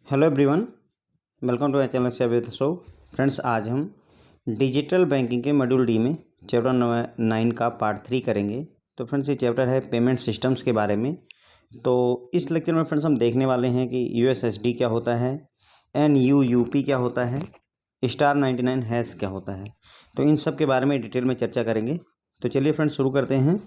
Hello everyone, welcome to my channel share show. Friends, आज हम digital banking के module D में chapter number 9 का पार्ट 3 करेंगे। तो फ्रेंड्स, ये चैप्टर है पेमेंट सिस्टम्स के बारे में। तो इस लेक्चर में फ्रेंड्स हम देखने वाले हैं कि यूएसएसडी क्या होता है, एनयूयूपी क्या होता है, स्टार 99 हैश क्या होता है। तो इन सब के बारे में डिटेल में चर्चा करेंगे। तो चलिए फ्रेंड्स शुरू करते हैं।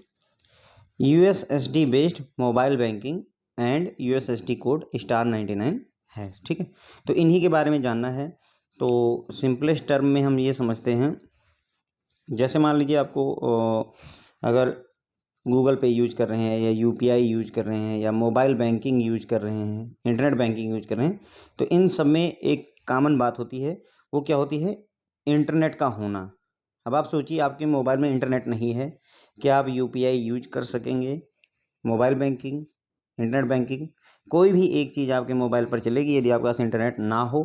USSD based mobile banking and USSD code star 99 है। ठीक है, तो इन्हीं के बारे में जानना है। तो सिंपलेस्ट टर्म में हम ये समझते हैं, जैसे मान लीजिए आपको अगर गूगल पे यूज कर रहे हैं या यूपीआई यूज कर रहे हैं या मोबाइल बैंकिंग यूज कर रहे हैं, इंटरनेट बैंकिंग यूज कर रहे हैं, तो इन सब में एक कॉमन बात होती है। वो क्या होती है? इंटरनेट का होना। अब आप सोचिए, आपके मोबाइल में इंटरनेट नहीं है, क्या आप यूपीआई यूज कर सकेंगे? मोबाइल बैंकिंग, इंटरनेट बैंकिंग, कोई भी एक चीज़ आपके मोबाइल पर चलेगी यदि आपके पास इंटरनेट ना हो?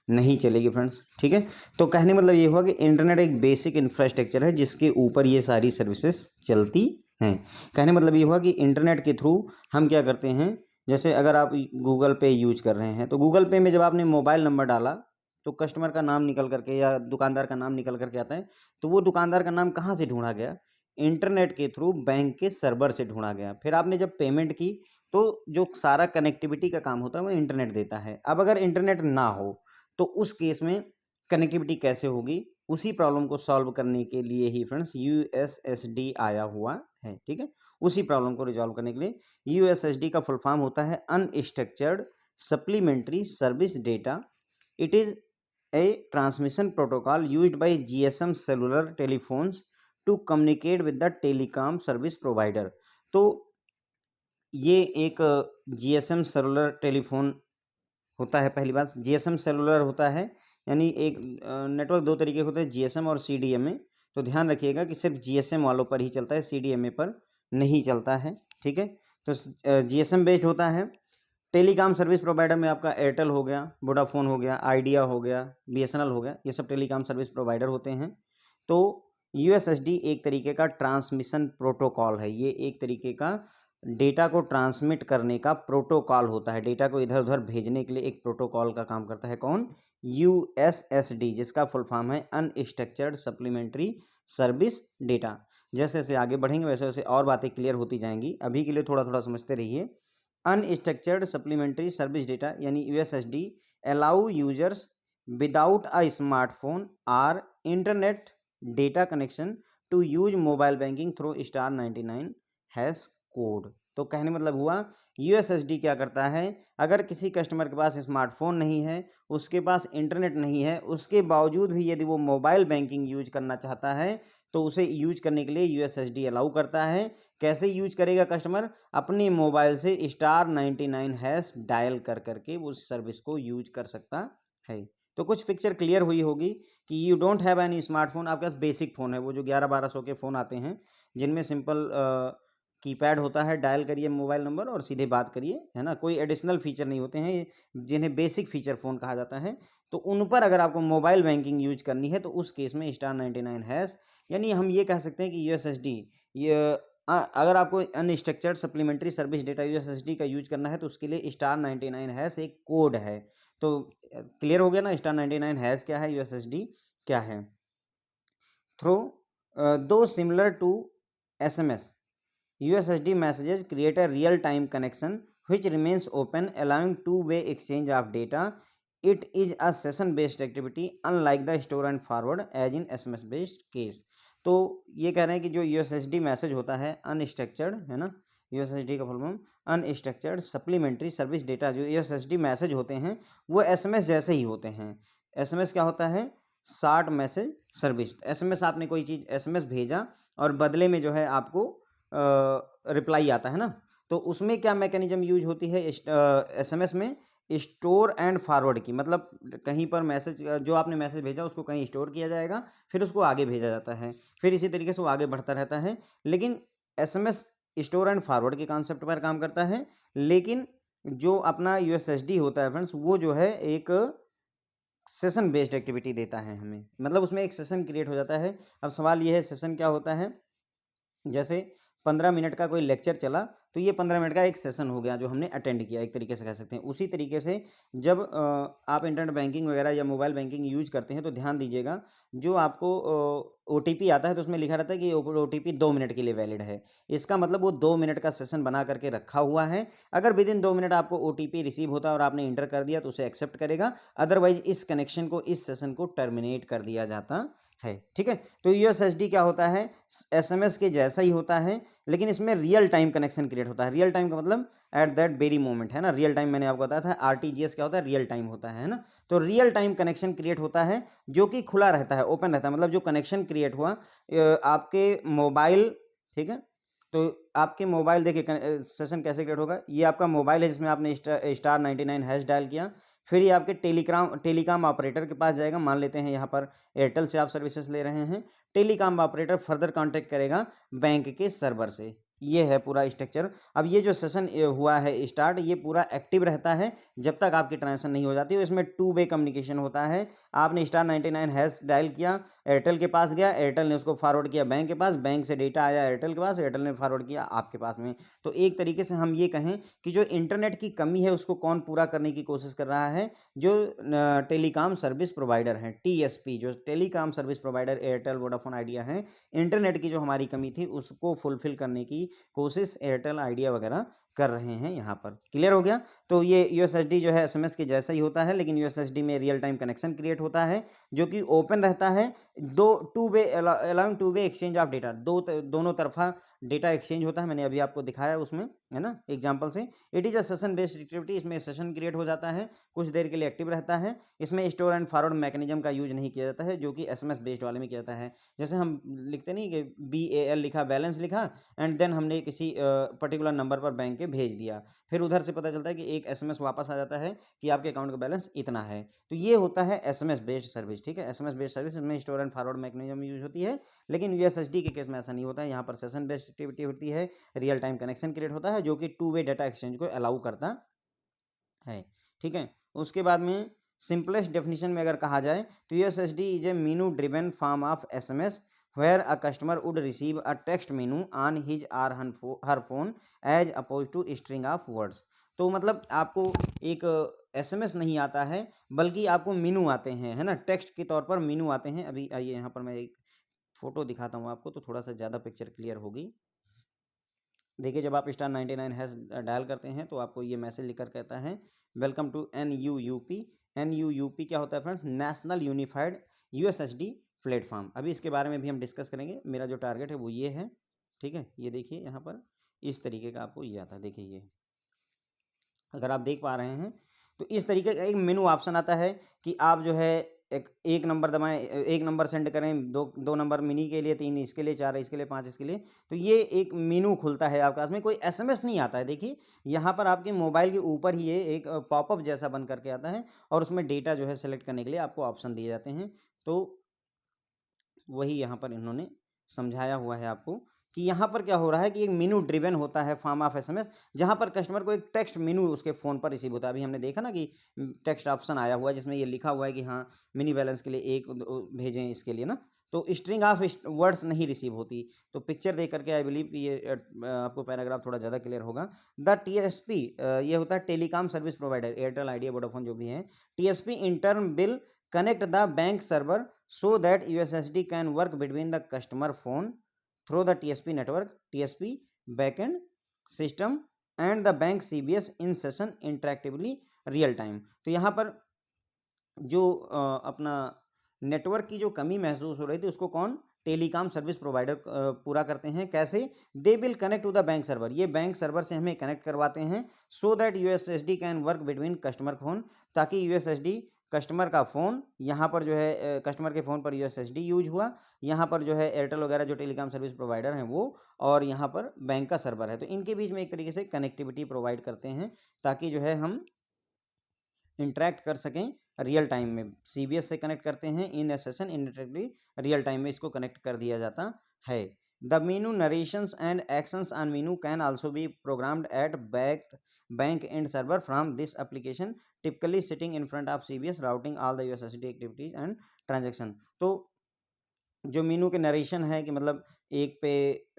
नहीं चलेगी फ्रेंड्स। ठीक है, तो कहने मतलब ये हुआ कि इंटरनेट एक बेसिक इंफ्रास्ट्रक्चर है जिसके ऊपर ये सारी सर्विसेज चलती हैं। कहने मतलब ये हुआ कि इंटरनेट के थ्रू हम क्या करते हैं, जैसे अगर आप गूगल पे यूज कर रहे हैं तो गूगल पे में जब आपने मोबाइल नंबर डाला तो कस्टमर का नाम निकल करके या दुकानदार का नाम निकल करके आता है। तो वो दुकानदार का नाम कहाँ से ढूंढा गया? इंटरनेट के थ्रू बैंक के सर्वर से ढूंढा गया। फिर आपने जब पेमेंट की तो जो सारा कनेक्टिविटी का काम होता है वो इंटरनेट देता है। अब अगर इंटरनेट ना हो तो उस केस में कनेक्टिविटी कैसे होगी? उसी प्रॉब्लम को सॉल्व करने के लिए ही फ्रेंड्स यूएसएसडी आया हुआ है। ठीक है, उसी प्रॉब्लम को रिजॉल्व करने के लिए यूएसएसडी का फुल फॉर्म होता है unstructured supplementary service data. It is a transmission protocol used by GSM cellular telephones to communicate with the telecom service provider. तो ये एक जीएसएम सेलुलर टेलीफोन होता है। पहली बात, जीएसएम सेलुलर होता है, यानी एक नेटवर्क दो तरीके के होते हैं, जीएसएम और सीडीएमए। तो ध्यान रखिएगा कि सिर्फ जीएसएम वालों पर ही चलता है, सीडीएमए पर नहीं चलता है। ठीक है, तो जीएसएम बेस्ड होता है। टेलीकॉम सर्विस प्रोवाइडर में आपका एयरटेल हो गया, वोडाफोन हो गया, आइडिया हो गया, बीएसएनएल हो गया, ये सब टेलीकॉम सर्विस प्रोवाइडर होते हैं। तो यूएसएसडी एक तरीके का ट्रांसमिशन प्रोटोकॉल है। ये एक तरीके का डेटा को ट्रांसमिट करने का प्रोटोकॉल होता है। डेटा को इधर उधर भेजने के लिए एक प्रोटोकॉल का काम करता है। कौन? यूएसएसडी, जिसका फुल फॉर्म है अनस्ट्रक्चर्ड सप्लीमेंट्री सर्विस डेटा। जैसे जैसे आगे बढ़ेंगे वैसे वैसे और बातें क्लियर होती जाएंगी। अभी के लिए थोड़ा थोड़ा समझते रहिए। अनस्ट्रक्चर्ड सप्लीमेंट्री सर्विस डेटा यानी USSD allow users without a smartphone और internet data connection to use mobile banking through star 99 hash code. तो कहने मतलब हुआ, यूएसएसडी क्या करता है, अगर किसी कस्टमर के पास स्मार्टफोन नहीं है, उसके पास इंटरनेट नहीं है, उसके बावजूद भी यदि वो मोबाइल बैंकिंग यूज करना चाहता है तो उसे यूज करने के लिए यूएसएसडी अलाउ करता है। कैसे यूज करेगा कस्टमर? अपने मोबाइल से स्टार 99 हैश डायल कर करके उस सर्विस को यूज कर सकता है। तो कुछ पिक्चर क्लियर हुई होगी कि you don't have any smartphone, आपके पास बेसिक फ़ोन है, वो जो 11-1200 के फ़ोन आते हैं जिनमें सिंपल कीपैड होता है, डायल करिए मोबाइल नंबर और सीधे बात करिए, है ना। कोई एडिशनल फीचर नहीं होते हैं, जिन्हें बेसिक फीचर फ़ोन कहा जाता है। तो उन पर अगर आपको मोबाइल बैंकिंग यूज करनी है तो उस केस में स्टार 99 हैश, यानी हम ये कह सकते हैं कि यूएसएसडी ये अगर आपको unstructured supplementary service data USSD का यूज करना है तो उसके लिए स्टार 99 हैश एक कोड है। तो क्लियर हो गया ना, स्टार 99 हैश क्या है, यूएसएसडी क्या है। थ्रो दो similar to SMS, USSD messages create a real-time connection which remains open, allowing two-way exchange of data. It is a session-based activity, unlike the store and forward as in SMS-based case. तो ये कह रहे हैं कि जो USSD message होता है unstructured, है ना, USSD का full form unstructured supplementary service data, जो USSD मैसेज होते हैं वो SMS जैसे ही होते हैं। SMS क्या होता है? Short message service. SMS आपने कोई चीज़ SMS भेजा और बदले में जो है आपको रिप्लाई आता है ना, तो उसमें क्या मैकेनिज्म यूज होती है एसएमएस में? स्टोर एंड फॉरवर्ड की, मतलब कहीं पर मैसेज, जो आपने मैसेज भेजा उसको कहीं स्टोर किया जाएगा, फिर उसको आगे भेजा जाता है, फिर इसी तरीके से वो आगे बढ़ता रहता है। लेकिन एसएमएस स्टोर एंड फॉरवर्ड के कॉन्सेप्ट पर काम करता है। लेकिन जो अपना यूएसएसडी होता है फ्रेंड्स, वो जो है एक सेशन बेस्ड एक्टिविटी देता है हमें, मतलब उसमें एक सेशन क्रिएट हो जाता है। अब सवाल ये है, सेशन क्या होता है? जैसे 15 मिनट का कोई लेक्चर चला तो ये 15 मिनट का एक सेशन हो गया जो हमने अटेंड किया, एक तरीके से कह सकते हैं। उसी तरीके से जब आप इंटरनेट बैंकिंग वगैरह या मोबाइल बैंकिंग यूज करते हैं तो ध्यान दीजिएगा, जो आपको OTP आता है तो उसमें लिखा रहता है कि OTP 2 मिनट के लिए वैलिड है। इसका मतलब वो 2 मिनट का सेशन बना करके रखा हुआ है। अगर विद इन 2 मिनट आपको OTP रिसीव होता है और आपने इंटर कर दिया तो उसे एक्सेप्ट करेगा, अदरवाइज इस कनेक्शन को, इस सेशन को टर्मिनेट कर दिया जाता है। ठीक है, तो यूएसएसडी क्या होता है, SMS के जैसा ही होता है, लेकिन इसमें रियल टाइम कनेक्शन क्रिएट होता है। रियल टाइम का मतलब एट दैट वेरी मोमेंट, है ना। रियल टाइम मैंने आपको बताया था, RTGS क्या होता है, रियल टाइम होता है ना। तो रियल टाइम कनेक्शन क्रिएट होता है जो कि खुला रहता है, ओपन रहता है, मतलब जो कनेक्शन क्रिएट हुआ आपके मोबाइल, ठीक है। तो आपके मोबाइल देखिए सेशन कैसे क्रिएट होगा, ये आपका मोबाइल है जिसमें आपने स्टार 99 हैश डायल किया, फिर ये आपके टेलीकॉम ऑपरेटर के पास जाएगा। मान लेते हैं यहाँ पर एयरटेल से आप सर्विसेज ले रहे हैं, टेलीकॉम ऑपरेटर फर्दर कांटेक्ट करेगा बैंक के सर्वर से। ये है पूरा स्ट्रक्चर। अब ये जो सेशन हुआ है स्टार्ट, ये पूरा एक्टिव रहता है जब तक आपकी ट्रांजेक्शन नहीं हो जाती। इसमें 2 वे कम्युनिकेशन होता है। आपने स्टार 99 हैश डायल किया, एयरटेल के पास गया, एयरटेल ने उसको फॉरवर्ड किया बैंक के पास, बैंक से डेटा आया एयरटेल के पास, एयरटेल ने फॉरवर्ड किया आपके पास में। तो एक तरीके से हम ये कहें कि जो इंटरनेट की कमी है उसको कौन पूरा करने की कोशिश कर रहा है, जो टेलीकॉम सर्विस प्रोवाइडर हैं, TSP, जो telecom service provider Airtel, Vodafone, idea हैं। इंटरनेट की जो हमारी कमी थी उसको फुलफिल करने की कोशिश एयरटेल, आइडिया वगैरह कर रहे हैं यहाँ पर। क्लियर हो गया। तो ये यूएसएसडी जो है SMS के जैसा ही होता है, लेकिन यूएसएसडी में रियल टाइम कनेक्शन क्रिएट होता है जो कि ओपन रहता है। Two way allowing two way exchange of data, दोनों तरफा डेटा एक्सचेंज होता है। मैंने अभी आपको दिखाया उसमें, है ना, एग्जाम्पल से। It is a session based activity, इसमें सेशन क्रिएट हो जाता है, कुछ देर के लिए एक्टिव रहता है। इसमें स्टोर एंड फॉरवर्ड मैकेनिज्म का यूज नहीं किया जाता है, जो कि SMS बेस्ड वाले में किया जाता है। जैसे हम लिखते नहीं कि BAL लिखा, बैलेंस लिखा, एंड देन हमने किसी पर्टिकुलर नंबर पर बैंक के भेज दिया, फिर उधर से पता चलता है कि एक SMS वापस आ जाता है कि आपके अकाउंट का बैलेंस इतना है। तो ये होता है SMS बेस्ड सर्विस। ठीक है, SMS बेस्ड सर्विस में store and forward mechanism use होती है, लेकिन यूएसएसडी के केस में ऐसा नहीं होता है। यहाँ पर सेशन बेस्ड एक्टिविटी होती है, रियल टाइम कनेक्शन क्रिएट होता है जो कि 2 वे डाटा एक्सचेंज को अलाउ करता है। ठीक है, उसके बाद में सिंपलेस्ट डेफिनेशन में अगर कहा जाए तो USSD is a menu driven form of SMS where a customer would receive a text menu on his or her phone as opposed to string of words। तो मतलब आपको एक SMS नहीं आता है, बल्कि आपको मेनू आते हैं, है ना, टेक्स्ट के तौर पर मेनू आते हैं। अभी आइए यहाँ पर मैं एक फोटो दिखाता हूँ आपको, तो थोड़ा सा ज़्यादा पिक्चर क्लियर होगी। देखिए, जब आप स्टार 99 हैश डायल करते हैं तो आपको ये मैसेज लिखकर कहता है वेलकम टू NUUP। NUUP क्या होता है friends, national unified USSD platform. अभी इसके बारे में भी हम डिस्कस करेंगे। मेरा जो टारगेट है वो ये है। ठीक है, ये देखिए यहाँ पर इस तरीके का आपको ये आता है। देखिए ये अगर आप देख पा रहे हैं तो इस तरीके का एक मेनू ऑप्शन आता है कि आप जो है एक नंबर दबाएं, एक नंबर सेंड करें, दो नंबर मिनी के लिए, 3 इसके लिए, 4 इसके लिए, 5 इसके लिए। तो ये एक मेनू खुलता है आपके पास में, कोई SMS नहीं आता है। देखिए यहाँ पर आपके मोबाइल के ऊपर ही ये एक पॉपअप जैसा बन करके आता है और उसमें डेटा जो है सेलेक्ट करने के लिए आपको ऑप्शन दिए जाते हैं। तो वही यहाँ पर इन्होंने समझाया हुआ है आपको कि यहाँ पर क्या हो रहा है कि एक मेनू ड्रिवन होता है फॉर्म ऑफ SMS, जहाँ पर कस्टमर को एक टेक्स्ट मेनू उसके फ़ोन पर रिसीव होता है। अभी हमने देखा ना कि टेक्स्ट ऑप्शन आया हुआ है जिसमें ये लिखा हुआ है कि हाँ मिनी बैलेंस के लिए एक भेजें, इसके लिए ना, तो स्ट्रिंग ऑफ वर्ड्स नहीं रिसीव होती। तो पिक्चर देख करके आई बिलीव कि ये आपको पैराग्राफ थोड़ा ज़्यादा क्लियर होगा। द TSP ये होता है telecom service provider, Airtel, idea, Vodafone जो भी हैं। TSP in turn bill connect the bank server so that USSD can work between the customer phone through the TSP network, TSP backend system and the bank CBS in session interactively real time। तो यहाँ पर जो अपना network की जो कमी महसूस हो रही थी उसको कौन, टेलीकॉम सर्विस प्रोवाइडर पूरा करते हैं। कैसे, they will connect to the bank server, ये बैंक सर्वर से हमें कनेक्ट करवाते हैं, so that USSD can work between customer phone, ताकि USSD कस्टमर का फ़ोन, यहाँ पर जो है कस्टमर के फ़ोन पर USSD यूज हुआ, यहाँ पर जो है एयरटेल वगैरह जो टेलीकॉम सर्विस प्रोवाइडर हैं वो, और यहाँ पर बैंक का सर्वर है, तो इनके बीच में एक तरीके से कनेक्टिविटी प्रोवाइड करते हैं ताकि जो है हम इंटरेक्ट कर सकें रियल टाइम में। CBS से कनेक्ट करते हैं इन ए सेशन इंटरेक्टली, रियल टाइम में इसको कनेक्ट कर दिया जाता है। The menu narrations and actions on menu can also be programmed at bank and server from this application, typically sitting in front of CBS routing all the USSD activities and transaction. तो जो मीनू के narration है कि मतलब 1 पे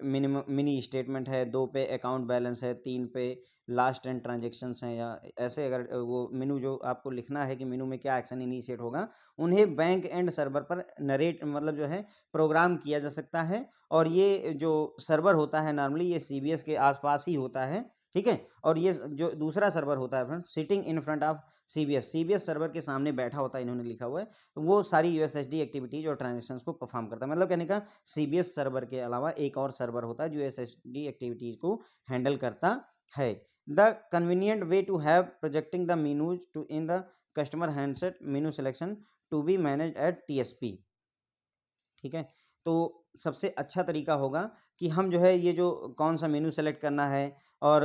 minimum mini statement है, 2 पे account balance है, 3 पे लास्ट 10 ट्रांजैक्शंस हैं, या ऐसे अगर वो मीनू जो आपको लिखना है कि मीनू में क्या एक्शन इनिशिएट होगा, उन्हें बैंक एंड सर्वर पर नरेट मतलब जो है प्रोग्राम किया जा सकता है। और ये जो सर्वर होता है नॉर्मली ये सीबीएस के आसपास ही होता है, ठीक है। और ये जो दूसरा सर्वर होता है friends, sitting in front of CBS server के सामने बैठा होता है, इन्होंने लिखा हुआ है। तो वो सारी यूएसएसडी एक्टिविटीज और ट्रांजेक्शन्स को परफॉर्म करता है। मतलब कहने का सीबीएस सर्वर के अलावा एक और सर्वर होता है जो यूएसएसडी एक्टिविटीज को हैंडल करता है। The convenient way to have projecting the menus to in the customer handset menu selection to be manage at TSP, ठीक है। तो सबसे अच्छा तरीका होगा कि हम जो है ये जो कौन सा मेनू सेलेक्ट करना है और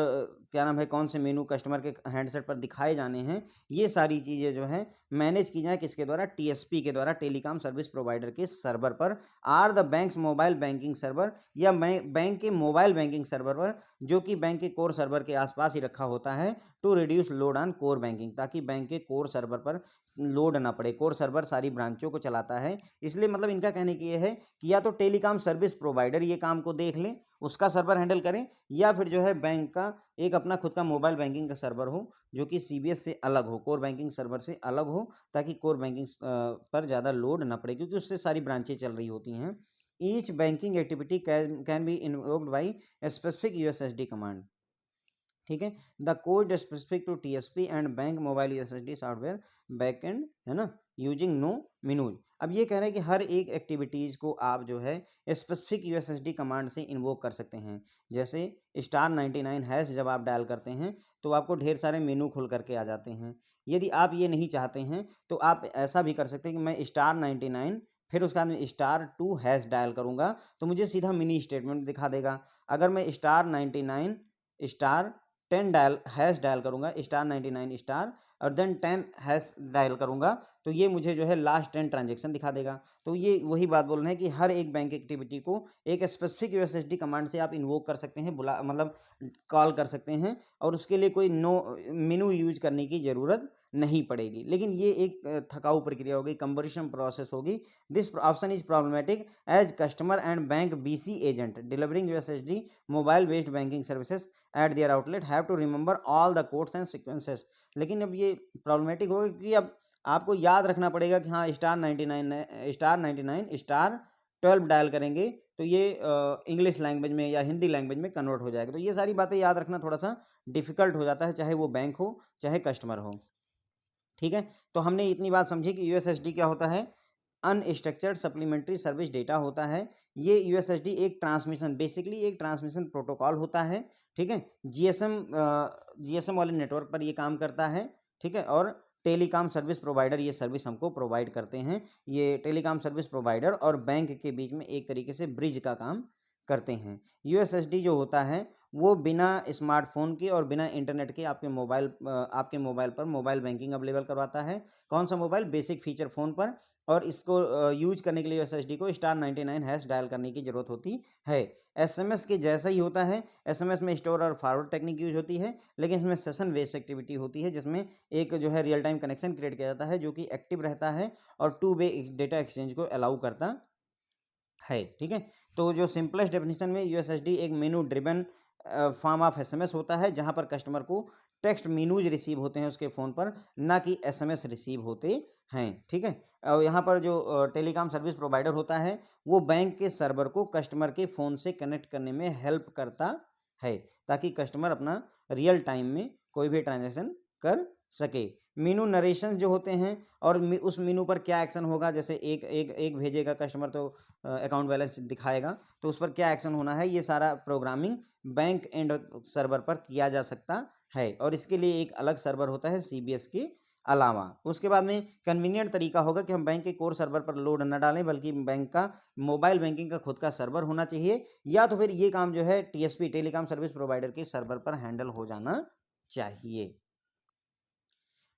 क्या नाम है कौन से मेनू कस्टमर के हैंडसेट पर दिखाए जाने हैं, ये सारी चीज़ें जो है मैनेज की जाए किसके द्वारा, टीएसपी के द्वारा, टेलीकॉम सर्विस प्रोवाइडर के सर्वर पर, or the banks mobile banking server, या बैंक के मोबाइल बैंकिंग सर्वर पर, जो कि बैंक के कोर सर्वर के आसपास ही रखा होता है, to reduce load on core banking, ताकि बैंक के कोर सर्वर पर लोड ना पड़े। कोर सर्वर सारी ब्रांचों को चलाता है, इसलिए मतलब इनका कहने की ये है कि या तो टेलीकॉम सर्विस प्रोवाइडर ये काम को देख लें, उसका सर्वर हैंडल करें, या फिर जो है बैंक का एक अपना खुद का मोबाइल बैंकिंग का सर्वर हो जो कि सीबीएस से अलग हो, कोर बैंकिंग सर्वर से अलग हो, ताकि कोर बैंकिंग पर ज़्यादा लोड ना पड़े, क्योंकि उससे सारी ब्रांचें चल रही होती हैं। Each banking activity can be invoked by a specific USSD command, ठीक है। The code specific to TSP and bank mobile USSD software backend, है ना, यूजिंग नो मीनूज। अब ये कह रहे हैं कि हर एक एक्टिविटीज़ को आप जो है स्पेसिफिक यूएसएसडी कमांड से इन्वोक कर सकते हैं। जैसे *99# जब आप डायल करते हैं तो आपको ढेर सारे मेनू खुल करके आ जाते हैं। यदि आप ये नहीं चाहते हैं तो आप ऐसा भी कर सकते हैं कि मैं *99 फिर उसके बाद में *2# डायल करूँगा तो मुझे सीधा मिनी स्टेटमेंट दिखा देगा। अगर मैं *99 *10 डायल करूँगा, *99 और देन 10# डायल करूँगा, तो ये मुझे जो है लास्ट 10 ट्रांजैक्शन दिखा देगा। तो ये वही बात बोल रहे हैं कि हर एक बैंक एक्टिविटी को एक स्पेसिफिक यूएसएसडी कमांड से आप इन्वोक कर सकते हैं, बुला मतलब कॉल कर सकते हैं, और उसके लिए कोई मेनू यूज करने की ज़रूरत नहीं पड़ेगी। लेकिन ये एक थकाऊ प्रक्रिया होगी, कंबरिशन प्रोसेस होगी। This option is problematic as customer and bank BC agent delivering USSD mobile based banking services at their outlet have to remember all the codes and sequences. लेकिन अब ये प्रॉब्लमेटिक होगा कि अब आपको याद रखना पड़ेगा कि हाँ *99 *12 डायल करेंगे तो ये इंग्लिश लैंग्वेज में या हिंदी लैंग्वेज में कन्वर्ट हो जाएगा। तो ये सारी बातें याद रखना थोड़ा सा डिफिकल्ट हो जाता है, चाहे वो बैंक हो चाहे कस्टमर हो, ठीक है। तो हमने इतनी बात समझी कि यूएसएसडी क्या होता है, अनस्ट्रक्चर्ड सप्लीमेंट्री सर्विस डेटा होता है। ये यूएसएसडी एक ट्रांसमिशन, बेसिकली एक ट्रांसमिशन प्रोटोकॉल होता है, ठीक है। जीएसएम वाले नेटवर्क पर ये काम करता है, ठीक है। और टेलीकॉम सर्विस प्रोवाइडर ये सर्विस हमको प्रोवाइड करते हैं। ये टेलीकॉम सर्विस प्रोवाइडर और बैंक के बीच में एक तरीके से ब्रिज का काम करते हैं। यूएसएसडी जो होता है वो बिना स्मार्टफोन के और बिना इंटरनेट के आपके मोबाइल पर मोबाइल बैंकिंग अवेलेबल करवाता है। कौन सा मोबाइल, बेसिक फीचर फ़ोन पर। और इसको यूज करने के लिए यूएसएसडी को *99# डायल करने की ज़रूरत होती है। एसएमएस के जैसा ही होता है, एसएमएस में स्टोर और फॉरवर्ड टेक्निक यूज होती है, लेकिन इसमें सेशन बेस्ड एक्टिविटी होती है, जिसमें एक जो है रियल टाइम कनेक्शन क्रिएट किया जाता है जो कि एक्टिव रहता है और टू वे डेटा एक्सचेंज को अलाउ करता है, ठीक है। तो जो सिंपलेस्ट डेफिनेशन में यूएसएसडी एक मेनू ड्रिवन फॉर्म ऑफ एसएमएस होता है, जहां पर कस्टमर को टेक्स्ट मेनूज रिसीव होते हैं उसके फ़ोन पर, ना कि एसएमएस रिसीव होते हैं, ठीक है। और यहाँ पर जो टेलीकॉम सर्विस प्रोवाइडर होता है वो बैंक के सर्वर को कस्टमर के फ़ोन से कनेक्ट करने में हेल्प करता है, ताकि कस्टमर अपना रियल टाइम में कोई भी ट्रांजेक्शन कर सके। मीनू नरेशन जो होते हैं और उस मीनू पर क्या एक्शन होगा, जैसे एक भेजेगा कस्टमर तो अकाउंट बैलेंस दिखाएगा, तो उस पर क्या एक्शन होना है, ये सारा प्रोग्रामिंग बैंक एंड सर्वर पर किया जा सकता है। और इसके लिए एक अलग सर्वर होता है सीबीएस के अलावा। उसके बाद में कन्वीनियंट तरीका होगा कि हम बैंक के कोर सर्वर पर लोड न डालें, बल्कि बैंक का मोबाइल बैंकिंग का खुद का सर्वर होना चाहिए, या तो फिर ये काम जो है टीएसपी टेलीकॉम सर्विस प्रोवाइडर के सर्वर पर हैंडल हो जाना चाहिए।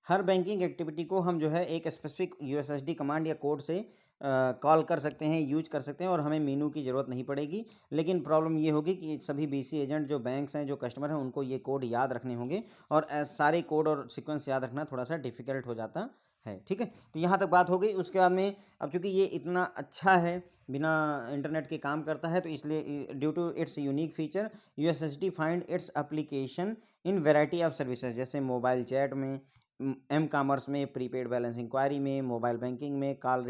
हर बैंकिंग एक्टिविटी को हम जो है एक स्पेसिफिक यूएसएसडी कमांड या कोड से कॉल कर सकते हैं, यूज कर सकते हैं, और हमें मेनू की ज़रूरत नहीं पड़ेगी। लेकिन प्रॉब्लम ये होगी कि सभी बीसी एजेंट जो बैंक्स हैं, जो कस्टमर हैं, उनको ये कोड याद रखने होंगे, और सारे कोड और सीक्वेंस याद रखना थोड़ा सा डिफिकल्ट हो जाता है। ठीक है, तो यहाँ तक बात हो गई। उसके बाद में अब चूंकि ये इतना अच्छा है, बिना इंटरनेट के काम करता है, तो इसलिए due to its unique feature USSD find its application in variety of services, जैसे मोबाइल चैट में, एम कॉमर्स में, प्रीपेड बैलेंस इंक्वायरी में, मोबाइल बैंकिंग में, कॉल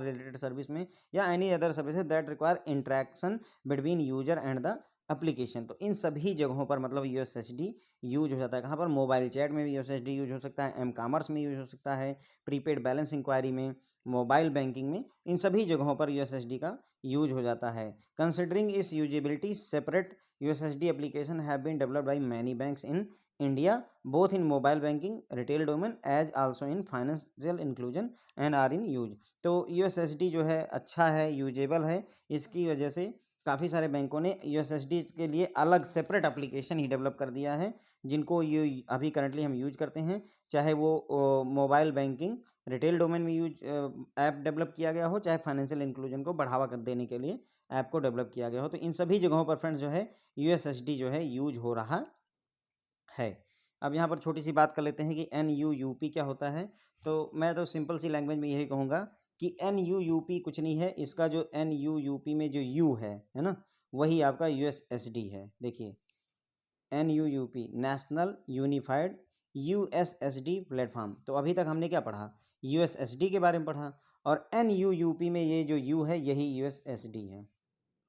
रिलेटेड सर्विस में, या any other services that require interaction between user and the application. तो इन सभी जगहों पर मतलब यूएसएसडी यूज हो जाता है। कहाँ पर? मोबाइल चैट में भी यूएसएसडी यूज हो सकता है, एम कॉमर्स में यूज हो सकता है, प्रीपेड बैलेंस इंक्वायरी में, मोबाइल बैंकिंग में, इन सभी जगहों पर यूएसएसडी का यूज हो जाता है। कंसिडरिंग इस usability, separate USSD application have been developed by many banks in India both in mobile banking retail domain as also in financial inclusion and are in use. तो यूएसएसडी जो है अच्छा है, यूजेबल है, इसकी वजह से काफ़ी सारे बैंकों ने यूएसएसडी के लिए अलग सेपरेट एप्लीकेशन ही डेवलप कर दिया है, जिनको ये अभी करंटली हम यूज करते हैं। चाहे वो मोबाइल बैंकिंग रिटेल डोमेन में यूज ऐप डेवलप किया गया हो, चाहे फाइनेंशियल इंक्लूजन को बढ़ावा कर देने के लिए ऐप को डेवलप किया गया हो, तो इन सभी जगहों पर फ्रेंड्स जो है यूएसएसडी जो है यूज हो रहा है। अब यहाँ पर छोटी सी बात कर लेते हैं कि NUUP क्या होता है। तो मैं तो सिंपल सी लैंग्वेज में यही कहूँगा कि NUUP कुछ नहीं है, इसका जो NUUP में जो U है ना, वही आपका USSD है। देखिए NUUP national unified USSD platform. तो अभी तक हमने क्या पढ़ा? USSD के बारे में पढ़ा, और NUUP में ये जो U है यही USSD है।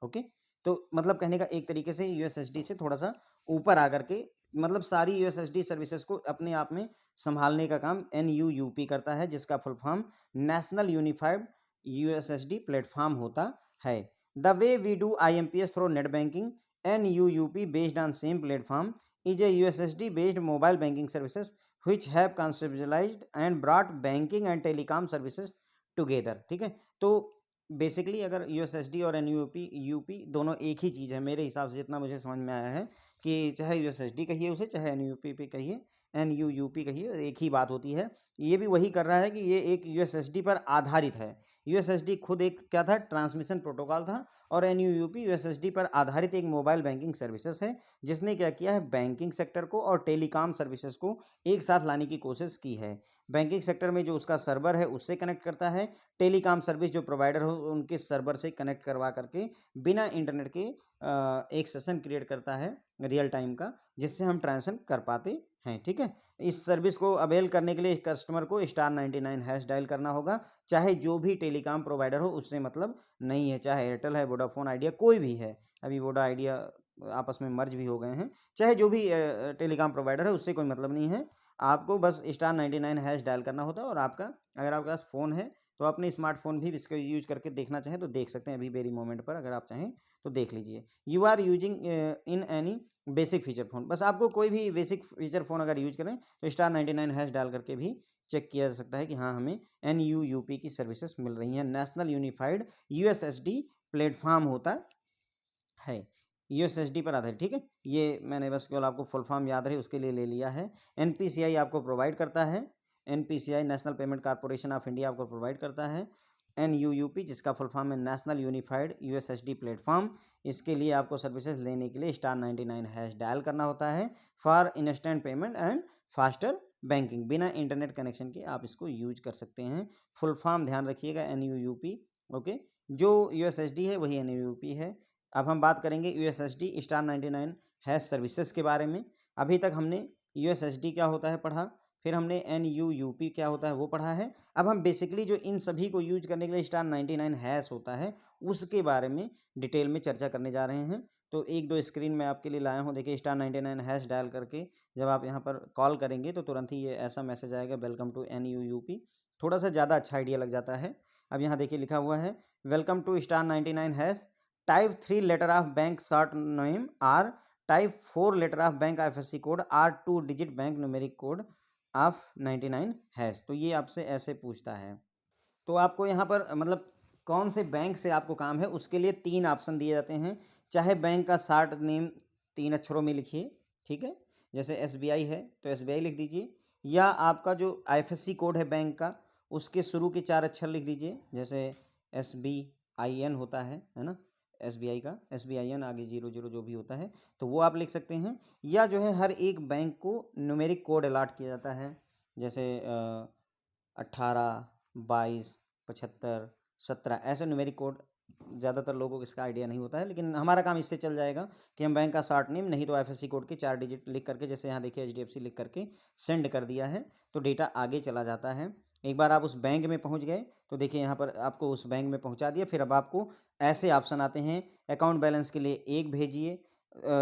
ओके, तो मतलब कहने का एक तरीके से यूएसएसडी से थोड़ा सा ऊपर आकर के मतलब सारी यूएसएसडी सर्विसेज को अपने आप में संभालने का काम NUUP करता है, जिसका full form national unified USSD platform होता है। The way we do IMPS through net banking, NUUP based on same platform is a USSD based mobile banking services which have conceptualized and brought banking and telecom services together। ठीक है, तो basically अगर USSD और NUUP दोनों एक ही चीज़ है मेरे हिसाब से, जितना मुझे समझ में आया है, कि चाहे यूएसएसडी कहिए उसे, चाहे NUUP कहिए, NUUP कहिए, एक ही बात होती है। ये भी वही कर रहा है कि ये एक यूएसएसडी पर आधारित है। यूएसएसडी खुद एक क्या था? ट्रांसमिशन प्रोटोकॉल था, और NUUP यूएसएसडी पर आधारित एक मोबाइल बैंकिंग सर्विसेज है, जिसने क्या किया है? बैंकिंग सेक्टर को और टेलीकॉम सर्विसेज को एक साथ लाने की कोशिश की है। बैंकिंग सेक्टर में जो उसका सर्वर है उससे कनेक्ट करता है, टेलीकॉम सर्विस जो प्रोवाइडर हो उनके सर्वर से कनेक्ट करवा करके बिना इंटरनेट के एक सेशन क्रिएट करता है रियल टाइम का, जिससे हम ट्रांजेक्शन कर पाते हैं। ठीक है, इस सर्विस को अवेल करने के लिए कस्टमर को *99# डायल करना होगा, चाहे जो भी टेलीकॉम प्रोवाइडर हो उससे मतलब नहीं है, चाहे एयरटेल है, वोडाफोन आइडिया, कोई भी है। अभी वोडा आइडिया आपस में मर्ज भी हो गए हैं। चाहे जो भी टेलीकॉम प्रोवाइडर है उससे कोई मतलब नहीं है, आपको बस *99# डायल करना होता है, और आपका अगर आपके पास फ़ोन है तो अपने स्मार्टफोन भी इसको यूज करके देखना चाहें तो देख सकते हैं, अभी वेरी मोमेंट पर अगर आप चाहें तो देख लीजिए। You are using in any basic feature phone, बस आपको कोई भी बेसिक फीचर फ़ोन अगर यूज करें तो *99# डाल करके भी चेक किया जा सकता है कि हाँ हमें NUUP की सर्विसेज मिल रही हैं। नेशनल यूनिफाइड USSD प्लेटफॉर्म होता है, यूएसएसडी पर आधारित। ठीक है, ये मैंने बस केवल आपको फुल फॉर्म याद रहे उसके लिए ले लिया है। NPCI आपको प्रोवाइड करता है, NPCI national payment corporation of India आपको प्रोवाइड करता है। NUUP जिसका फुल फॉर्म है नेशनल यूनिफाइड USSD प्लेटफॉर्म, इसके लिए आपको सर्विसेज लेने के लिए *99# डायल करना होता है for instant payment and faster banking. बिना इंटरनेट कनेक्शन के आप इसको यूज कर सकते हैं। फुल फॉर्म ध्यान रखिएगा NUUP। ओके, जो USSD है वही NUUP है। अब हम बात करेंगे USSD *99# सर्विसेज के बारे में। अभी तक हमने USSD क्या होता है पढ़ा, फिर हमने NUUP क्या होता है वो पढ़ा है। अब हम बेसिकली जो इन सभी को यूज करने के लिए *99# होता है उसके बारे में डिटेल में चर्चा करने जा रहे हैं। तो एक दो स्क्रीन में आपके लिए लाया हूँ, देखिए *99# डायल करके जब आप यहाँ पर कॉल करेंगे तो तुरंत ही ये ऐसा मैसेज आएगा, वेलकम टू NUUP। थोड़ा सा ज़्यादा अच्छा आइडिया लग जाता है। अब यहाँ देखिए लिखा हुआ है, welcome to *99#, type 3 letter of bank short name, or type 4 letter of bank IFSC code, or 2 digit bank numeric code of 99#। तो ये आपसे ऐसे पूछता है, तो आपको यहाँ पर मतलब कौन से बैंक से आपको काम है उसके लिए 3 ऑप्शन दिए जाते हैं। चाहे बैंक का शॉर्ट नेम 3 अक्षरों में लिखिए, ठीक है, जैसे SBI है तो SBI लिख दीजिए, या आपका जो IFSC कोड है बैंक का उसके शुरू के 4 अक्षर लिख दीजिए, जैसे SBIN होता है ना, SBI का SBIN आगे 00 जो भी होता है तो वो आप लिख सकते हैं। या जो है हर एक बैंक को न्यूमेरिक कोड अलॉट किया जाता है, जैसे 18, 22, 75, 17 ऐसे न्यूमेरिक कोड ज़्यादातर लोगों को इसका आइडिया नहीं होता है, लेकिन हमारा काम इससे चल जाएगा कि हम बैंक का शॉर्ट नेम नहीं तो आईएफएससी कोड के 4 डिजिट लिख करके, जैसे यहाँ देखिए एचडीएफसी लिख करके सेंड कर दिया है तो डेटा आगे चला जाता है। एक बार आप उस बैंक में पहुँच गए तो देखिए यहाँ पर आपको उस बैंक में पहुँचा दिया। फिर अब आपको ऐसे ऑप्शन आते हैं, अकाउंट बैलेंस के लिए 1 भेजिए,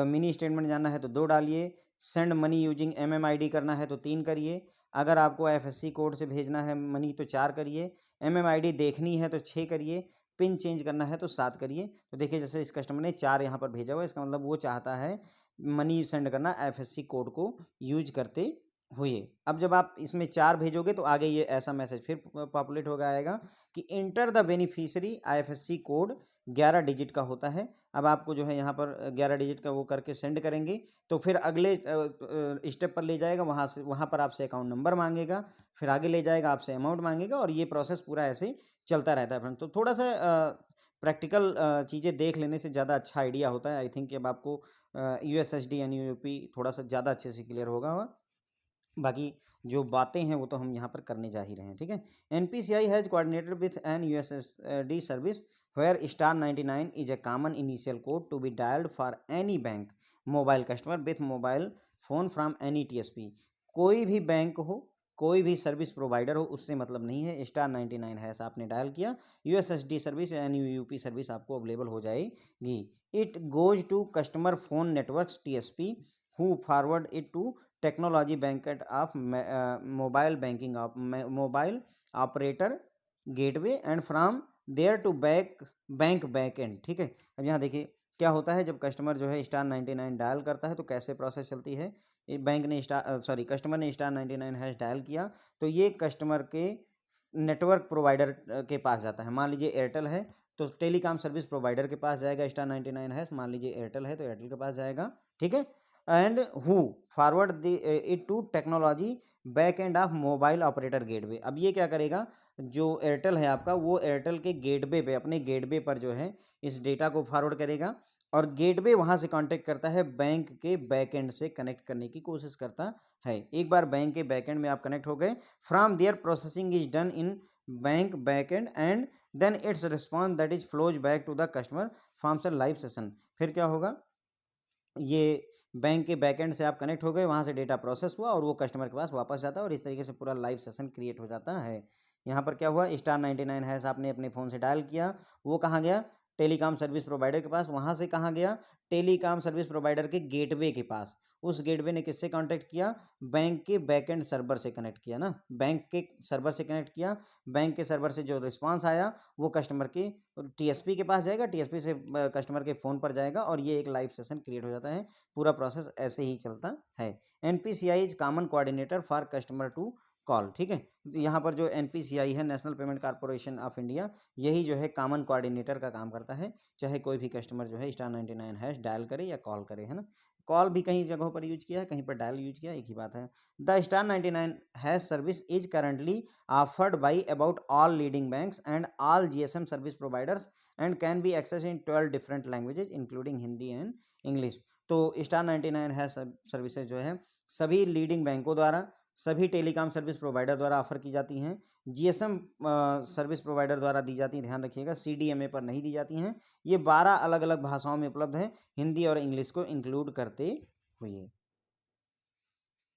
मिनी स्टेटमेंट जानना है तो 2 डालिए, सेंड मनी यूजिंग एमएमआईडी करना है तो 3 करिए, अगर आपको आईएफएससी कोड से भेजना है मनी तो 4 करिए, एमएमआईडी देखनी है तो 6 करिए, पिन चेंज करना है तो 7 करिए। तो देखिए जैसे इस कस्टमर ने 4 यहाँ पर भेजा हुआ है, इसका मतलब वो चाहता है मनी सेंड करना आईएफएससी कोड को यूज करते हुए। अब जब आप इसमें 4 भेजोगे तो आगे ये ऐसा मैसेज फिर पॉपुलेट होगा आएगा कि enter the beneficiary IFSC code 11 digit का होता है। अब आपको जो है यहाँ पर 11 डिजिट का वो करके सेंड करेंगे तो फिर अगले स्टेप पर ले जाएगा, वहाँ पर आपसे अकाउंट नंबर मांगेगा, फिर आगे ले जाएगा, आपसे अमाउंट मांगेगा और ये प्रोसेस पूरा ऐसे चलता रहता है फ्रेंड। तो थोड़ा सा प्रैक्टिकल चीज़ें देख लेने से ज़्यादा अच्छा आइडिया होता है। आई थिंक कि अब आपको यूएसएसडी यानी यूपी थोड़ा सा ज़्यादा अच्छे से क्लियर होगा। बाकी जो बातें हैं वो तो हम यहाँ पर करने जा ही रहे हैं, ठीक है। NPCI has coordinated with an USSD service where *99 is a common initial code to be dialled for any bank mobile customer with mobile phone from any TSP. कोई भी बैंक हो, कोई भी सर्विस प्रोवाइडर हो, उससे मतलब नहीं है। *99 हैश आपने डायल किया, यूएसएसडी सर्विस यानी यूपी सर्विस आपको अवेलेबल हो जाएगी। It goes to customer phone networks TSP who forward it to technology bucket of mobile banking of mobile operator gateway and from there to bank back and, ठीक है। अब यहाँ देखिए क्या होता है, जब कस्टमर जो है *99 डायल करता है तो कैसे प्रोसेस चलती है। बैंक ने कस्टमर ने *99 हैश डायल किया तो ये कस्टमर के नेटवर्क प्रोवाइडर के पास जाता है। मान लीजिए एयरटेल है तो टेलीकॉम सर्विस प्रोवाइडर के पास जाएगा *99 हैश, मान लीजिए एयरटेल है तो एयरटेल के पास जाएगा, ठीक है। And who forward it to technology back end of mobile operator gateway. अब ये क्या करेगा, जो एयरटेल है आपका वो एयरटेल के गेटवे पे, अपने गेटवे पर जो है इस डेटा को फॉरवर्ड करेगा और गेटवे वहाँ से कांटेक्ट करता है, बैंक के बैकएंड से कनेक्ट करने की कोशिश करता है। एक बार बैंक के बैकएंड में आप कनेक्ट हो गए, from there processing is done in bank backend and then its response that is flows back to the customer forms a live session. फिर क्या होगा, ये बैंक के बैकएंड से आप कनेक्ट हो गए, वहाँ से डेटा प्रोसेस हुआ और वो कस्टमर के पास वापस जाता है और इस तरीके से पूरा लाइव सेशन क्रिएट हो जाता है। यहाँ पर क्या हुआ, *99 हैश आपने अपने फ़ोन से डायल किया, वो कहाँ गया, टेलीकॉम सर्विस प्रोवाइडर के पास, वहाँ से कहाँ गया, टेलीकॉम सर्विस प्रोवाइडर के गेटवे के पास। उस गेटवे ने किससे कांटेक्ट किया, बैंक के बैकएंड सर्वर से कनेक्ट किया ना, बैंक के सर्वर से कनेक्ट किया। बैंक के सर्वर से जो रिस्पांस आया वो कस्टमर के टीएसपी के पास जाएगा, टीएसपी से कस्टमर के फ़ोन पर जाएगा और ये एक लाइव सेशन क्रिएट हो जाता है। पूरा प्रोसेस ऐसे ही चलता है। NPCI is common coordinator for customer to call, ठीक है। यहाँ पर जो एनपीसीआई है, national payment corporation of India, यही जो है कॉमन कोऑर्डिनेटर का काम करता है, चाहे कोई भी कस्टमर जो है *99 हैश डायल करे या कॉल करे, है ना। कॉल भी कहीं जगहों पर यूज किया है, कहीं पर डायल यूज किया, एक ही बात है। The *99 hash service is currently offered by about all leading banks and all GSM service providers and can be access in 12 different languages including Hindi and English. तो *99 हैश सर्विसेज जो है सभी लीडिंग बैंकों द्वारा, सभी टेलीकॉम सर्विस प्रोवाइडर द्वारा offer की जाती हैं, जीएसएम सर्विस प्रोवाइडर द्वारा दी जाती हैं, ध्यान रखिएगा, सीडीएमए पर नहीं दी जाती हैं। ये 12 अलग अलग भाषाओं में उपलब्ध है, हिंदी और इंग्लिश को इंक्लूड करते हुए।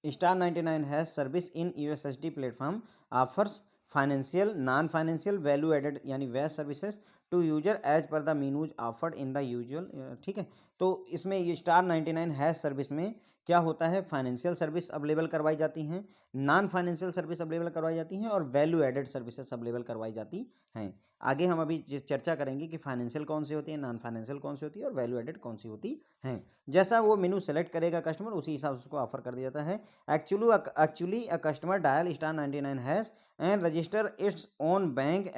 *99 hash service in USSD platform offers financial, non financial, value added यानी VAS services to user as per the menus offered in the usual, ठीक है। तो इसमें ये *99 हैश सर्विस में क्या होता है, फाइनेंशियल सर्विस अवेलेबल करवाई जाती हैं, नॉन फाइनेंशियल सर्विस अवेलेबल करवाई जाती हैं और वैल्यू एडेड सर्विसेज अवेलेबल करवाई जाती हैं। आगे हम अभी चर्चा करेंगे कि फाइनेंशियल कौन सी होती है, नॉन फाइनेंशियल कौन सी होती है और वैल्यू एडेड कौन सी होती हैं। जैसा वो मेनू सेलेक्ट करेगा कस्टमर, उसी हिसाब से उसको ऑफर कर दिया जाता है। Actually a customer dial *99 hash and register its own bank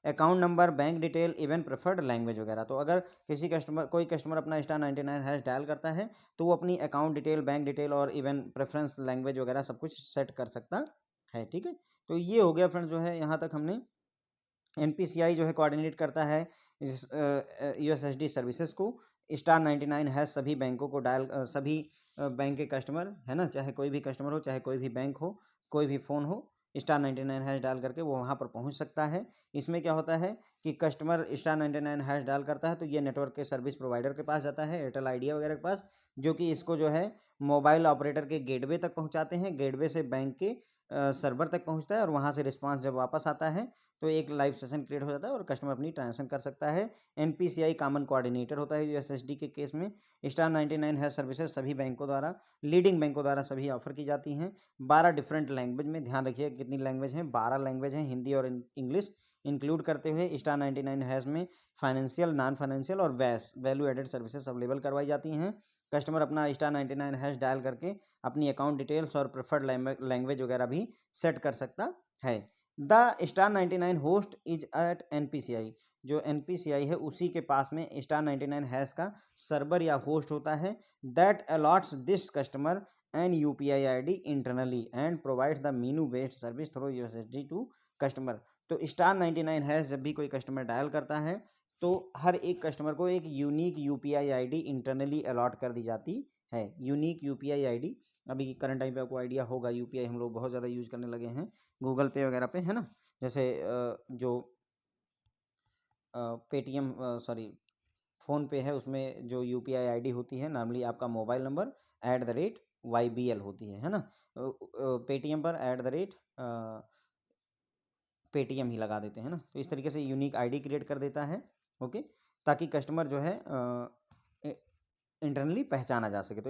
account number, bank detail, even preferred language वगैरह। तो अगर कोई कस्टमर अपना *99 हैश डायल करता है तो वो अपनी अकाउंट डिटेल, बैंक डिटेल और इवन प्रेफरेंस लैंग्वेज वगैरह सब कुछ सेट कर सकता है, ठीक है। तो ये हो गया फ्रेंड्स, जो है यहाँ तक हमने एनपीसीआई जो है कोऑर्डिनेट करता है यूएसएसडी सर्विसेज को। *99 हैश सभी बैंकों को डायल, सभी बैंक के कस्टमर है ना, चाहे कोई भी कस्टमर हो, चाहे कोई भी बैंक हो, कोई भी फ़ोन हो, *99# डाल करके वो वहाँ पर पहुँच सकता है। इसमें क्या होता है कि कस्टमर *99# डाल करता है तो ये नेटवर्क के सर्विस प्रोवाइडर के पास जाता है, एयरटेल आइडिया वगैरह के पास, जो कि इसको जो है मोबाइल ऑपरेटर के गेटवे तक पहुँचाते हैं। गेटवे से बैंक के सर्वर तक पहुँचता है और वहाँ से रिस्पॉन्स जब वापस आता है तो एक लाइव सेशन क्रिएट हो जाता है और कस्टमर अपनी ट्रांजेक्शन कर सकता है। एनपीसीआई कॉमन कोऑर्डिनेटर होता है यूएसएसडी के केस में। *99# सर्विसेज सभी बैंकों द्वारा, लीडिंग बैंकों द्वारा सभी ऑफर की जाती हैं 12 डिफरेंट लैंग्वेज में। ध्यान रखिए कितनी लैंग्वेज हैं, 12 लैंग्वेज हैं, हिंदी और इंग्लिश इंक्लूड करते हुए। *99# में फाइनेंशियल, नॉन फाइनेंशियल और वैस वैल्यू एडेड सर्विसेज अवेलेबल करवाई जाती हैं। कस्टमर अपना *99# डायल करके अपनी अकाउंट डिटेल्स और प्रेफर्ड लैंग्वेज वगैरह भी सेट कर सकता है। The *99 host is at NPCI, जो एनपीसीआई है उसी के पास में *99# का सर्वर या होस्ट होता है। That allots this customer an UPI ID internally and provides the menu based service through USSD to customer. तो *99# जब भी कोई कस्टमर डायल करता है तो हर एक कस्टमर को एक unique UPI ID internally allot कर दी जाती है। यूनिक यूपीआई आईडी, अभी करंट टाइम पे आपको आइडिया होगा, यूपीआई हम लोग बहुत ज़्यादा यूज़ करने लगे हैं गूगल पे वगैरह पे, है ना। जैसे जो पेटीएम सॉरी फ़ोन पे है उसमें जो यूपीआई आईडी होती है नॉर्मली आपका मोबाइल नंबर @YBL होती है ना। पेटीएम पर पेटीएम ही लगा देते हैं ना। तो इस तरीके से यूनिक आईडी क्रिएट कर देता है, ओके, ताकि कस्टमर जो है इंटरनली पहचाना जा सके। तो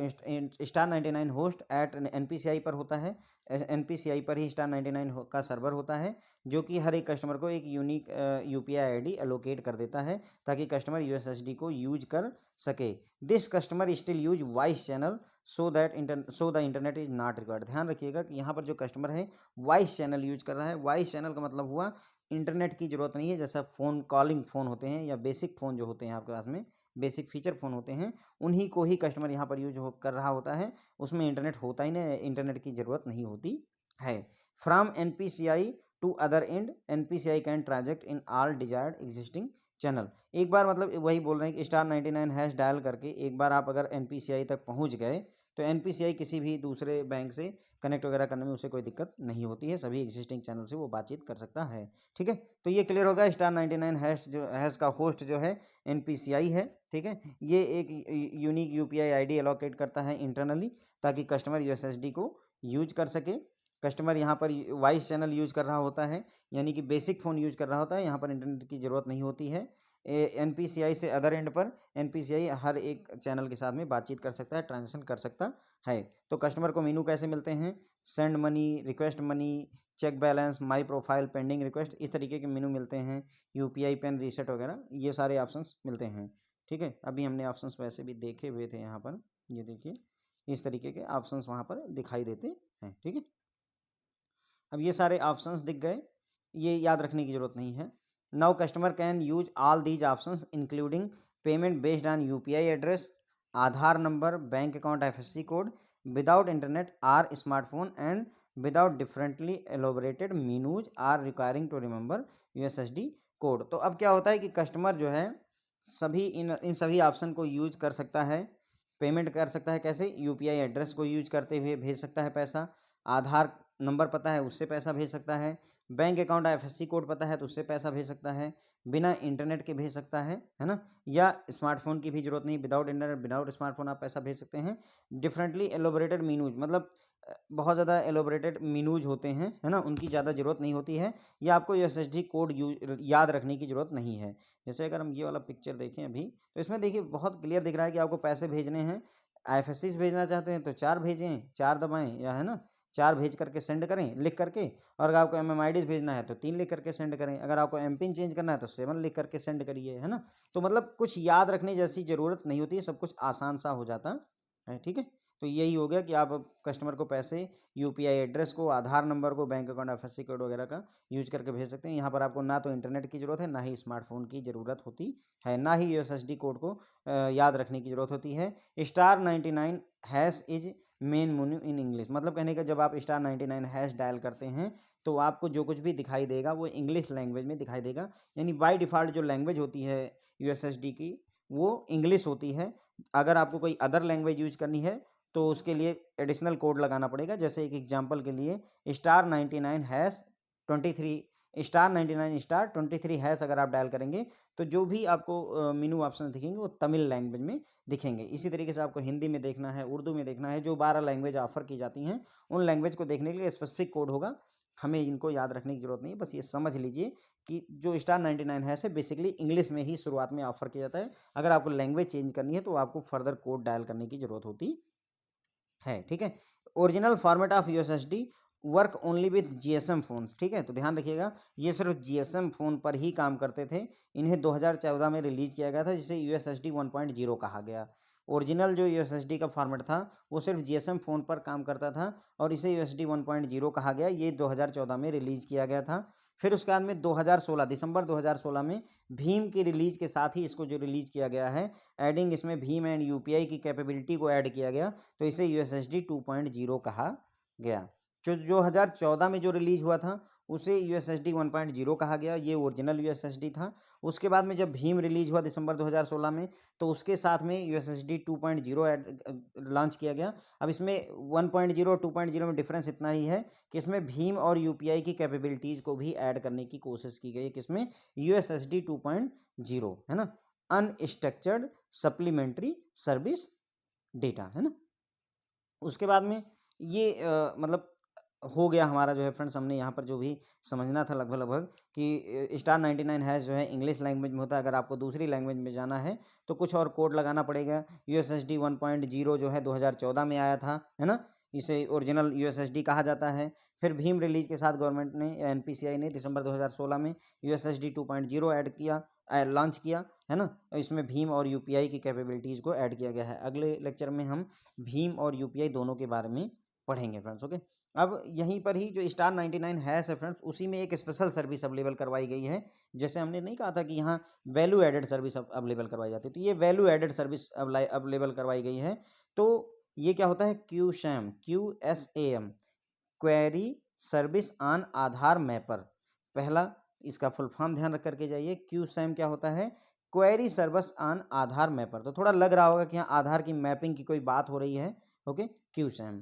*99 होस्ट एट एनपीसीआई पर होता है। एनपीसीआई पर ही *99 का सर्वर होता है जो कि हर एक कस्टमर को एक यूनिक यूपीआई आईडी एलोकेट कर देता है ताकि कस्टमर यूएसएसडी को यूज कर सके। This customer still use voice channel so the internet is not required. ध्यान रखिएगा कि यहाँ पर जो कस्टमर है वॉइस चैनल यूज कर रहा है। वॉइस चैनल का मतलब हुआ इंटरनेट की जरूरत नहीं है। जैसा फ़ोन कॉलिंग फ़ोन होते हैं या बेसिक फ़ोन जो होते हैं आपके पास में, बेसिक फीचर फ़ोन होते हैं, उन्हीं को ही कस्टमर यहाँ पर यूज कर रहा होता है। उसमें इंटरनेट होता ही नहीं, इंटरनेट की ज़रूरत नहीं होती है। From NPCI to other end NPCI can transact in all desired existing channel. एक बार मतलब वही बोल रहे हैं कि *99# डायल करके एक बार आप अगर एनपीसीआई तक पहुँच गए तो एनपीसीआई किसी भी दूसरे बैंक से कनेक्ट वगैरह करने में उसे कोई दिक्कत नहीं होती है। सभी एग्जिस्टिंग चैनल से वो बातचीत कर सकता है। ठीक है, तो ये क्लियर होगा। *99# जो हैश का होस्ट जो है एनपीसीआई है। ठीक है, ये एक यूनिक यूपीआई आईडी एलोकेट करता है इंटरनली ताकि कस्टमर यूएसएसडी को यूज कर सके। कस्टमर यहाँ पर वॉइस चैनल यूज कर रहा होता है, यानी कि बेसिक फ़ोन यूज कर रहा होता है। यहाँ पर इंटरनेट की ज़रूरत नहीं होती है। एनपीसीआई से अदर एंड पर एनपीसीआई हर एक चैनल के साथ में बातचीत कर सकता है, ट्रांजेक्शन कर सकता है। तो कस्टमर को मेनू कैसे मिलते हैं? Send money, request money, check balance, my profile, pending request, इस तरीके के मेनू मिलते हैं। यूपीआई पेन रीसेट वगैरह ये सारे ऑप्शंस मिलते हैं। ठीक है, अभी हमने ऑप्शंस वैसे भी देखे हुए थे यहाँ पर, ये देखिए इस तरीके के ऑप्शंस वहाँ पर दिखाई देते हैं। ठीक है, अब ये सारे ऑप्शंस दिख गए, ये याद रखने की ज़रूरत नहीं है। Now customer can use all these options including payment based on UPI address, Aadhaar number, bank account FSC code, without internet or smartphone and without differently elaborated menus or requiring to remember USSD code. तो अब क्या होता है कि customer जो है सभी इन सभी ऑप्शन को यूज कर सकता है। पेमेंट कर सकता है कैसे? यूपीआई एड्रेस को यूज करते हुए भेज सकता है पैसा। आधार नंबर पता है उससे पैसा भेज सकता है। बैंक अकाउंट एफएससी कोड पता है तो उससे पैसा भेज सकता है। बिना इंटरनेट के भेज सकता है ना। या स्मार्टफोन की भी जरूरत नहीं, विदाउट इंटरनेट विदाउट स्मार्टफोन आप पैसा भेज सकते हैं। डिफरेंटली एलोबरेटेड मीनूज मतलब बहुत ज़्यादा एलोबरेटेड मीनूज होते हैं, है ना, उनकी ज़्यादा ज़रूरत नहीं होती है। या आपको यूएसएसडी कोड याद रखने की ज़रूरत नहीं है। जैसे अगर हम ये वाला पिक्चर देखें अभी, तो इसमें देखिए बहुत क्लियर दिख रहा है कि आपको पैसे भेजने हैं। आईएफएससी से भेजना चाहते हैं तो 4 भेजें, 4 दबाएं, या है ना 4 भेज करके सेंड करें लिख करके। और अगर आपको एमएमआईडी भेजना है तो 3 लिख करके सेंड करें। अगर आपको एमपिन चेंज करना है तो 7 लिख करके सेंड करिए, है ना। तो मतलब कुछ याद रखने जैसी ज़रूरत नहीं होती है, सब कुछ आसान सा हो जाता है। ठीक है, तो यही हो गया कि आप कस्टमर को पैसे यूपीआई एड्रेस को, आधार नंबर को, बैंक अकाउंट एफएससी कोड वगैरह का यूज करके भेज सकते हैं। यहाँ पर आपको ना तो इंटरनेट की ज़रूरत है, ना ही स्मार्टफोन की ज़रूरत होती है, ना ही यूएसएसडी कोड को याद रखने की ज़रूरत होती है। *99# is main menu in English, मतलब कहने का जब आप *99# डायल करते हैं तो आपको जो कुछ भी दिखाई देगा वो इंग्लिश लैंग्वेज में दिखाई देगा। यानी बाय डिफ़ॉल्ट जो लैंग्वेज होती है यूएसएसडी की वो इंग्लिश होती है। अगर आपको कोई अदर लैंग्वेज यूज करनी है तो उसके लिए एडिशनल कोड लगाना पड़ेगा। जैसे एक एग्जांपल के लिए *99#23 *99*23# अगर आप डायल करेंगे तो जो भी आपको मेनू ऑप्शन दिखेंगे वो तमिल लैंग्वेज में दिखेंगे। इसी तरीके से आपको हिंदी में देखना है, उर्दू में देखना है, जो 12 लैंग्वेज ऑफर की जाती हैं उन लैंग्वेज को देखने के लिए स्पेसिफिक कोड होगा। हमें इनको याद रखने की जरूरत नहीं है, बस ये समझ लीजिए कि जो *99# है बेसिकली इंग्लिश में ही शुरुआत में ऑफर किया जाता है। अगर आपको लैंग्वेज चेंज करनी है तो आपको फर्दर कोड डायल करने की जरूरत होती है। ठीक है, original format of USSD work only with GSM phones. ठीक है, तो ध्यान रखिएगा ये सिर्फ जीएसएम फोन पर ही काम करते थे। इन्हें 2014 में रिलीज किया गया था, जिसे यूएसएसडी 1.0 कहा गया। ओरिजिनल जो यूएसएसडी का फॉर्मेट था वो सिर्फ जीएसएम फोन पर काम करता था और इसे यूएसएसडी 1.0 कहा गया। ये 2014 में रिलीज किया गया था। फिर उसके बाद में 2016 दिसंबर 2016 में भीम की रिलीज के साथ ही इसको जो रिलीज किया गया है, एडिंग इसमें भीम एंड यूपीआई की कैपेबिलिटी को ऐड किया गया, तो इसे यूएसएसडी 2.0 कहा गया। जो 2014 में जो रिलीज हुआ था उसे यूएसएसडी 1.0 कहा गया, ये ओरिजिनल यूएसएसडी था। उसके बाद में जब भीम रिलीज हुआ दिसंबर 2016 में, तो उसके साथ में यूएसएसडी 2.0 लॉन्च किया गया। अब इसमें 1.0 और 2.0 में डिफरेंस इतना ही है कि इसमें भीम और यूपीआई की कैपेबिलिटीज को भी ऐड करने की कोशिश की गई है। किसमें? यूएसएसडी 2.0, है ना, अनस्ट्रक्चर्ड सप्लीमेंट्री सर्विस डेटा, है ना। उसके बाद में ये मतलब हो गया हमारा जो है फ्रेंड्स, हमने यहाँ पर जो भी समझना था लगभग कि *99# जो है इंग्लिश लैंग्वेज में होता है। अगर आपको दूसरी लैंग्वेज में जाना है तो कुछ और कोड लगाना पड़ेगा। यूएसएसडी 1.0 जो है 2014 में आया था, है ना, इसे ओरिजिनल यूएसएसडी कहा जाता है। फिर भीम रिलीज के साथ गवर्नमेंट ने या एनपीसीआई ने दिसंबर 2016 में यूएसएसडी 2.0 ऐड किया, लॉन्च किया, है ना। इसमें भीम और यूपीआई की कैपेबिलिटीज़ को ऐड किया गया है। अगले लेक्चर में हम भीम और यूपीआई दोनों के बारे में पढ़ेंगे फ्रेंड्स। ओके, अब यहीं पर ही जो *99# है फ्रेंड्स, उसी में एक स्पेशल सर्विस अवेलेबल करवाई गई है। जैसे हमने नहीं कहा था कि यहाँ वैल्यू एडेड सर्विस अवेलेबल करवाई जाती है, तो ये वैल्यू एडेड सर्विस अवेलेबल करवाई गई है। तो ये क्या होता है? QSAM, query service on Aadhaar mapper. पहला इसका फुल फॉर्म ध्यान रख करके जाइए। QSAM क्या होता है? Query service on Aadhaar mapper. तो थोड़ा लग रहा होगा कि यहाँ आधार की मैपिंग की कोई बात हो रही है। Okay, QSAM।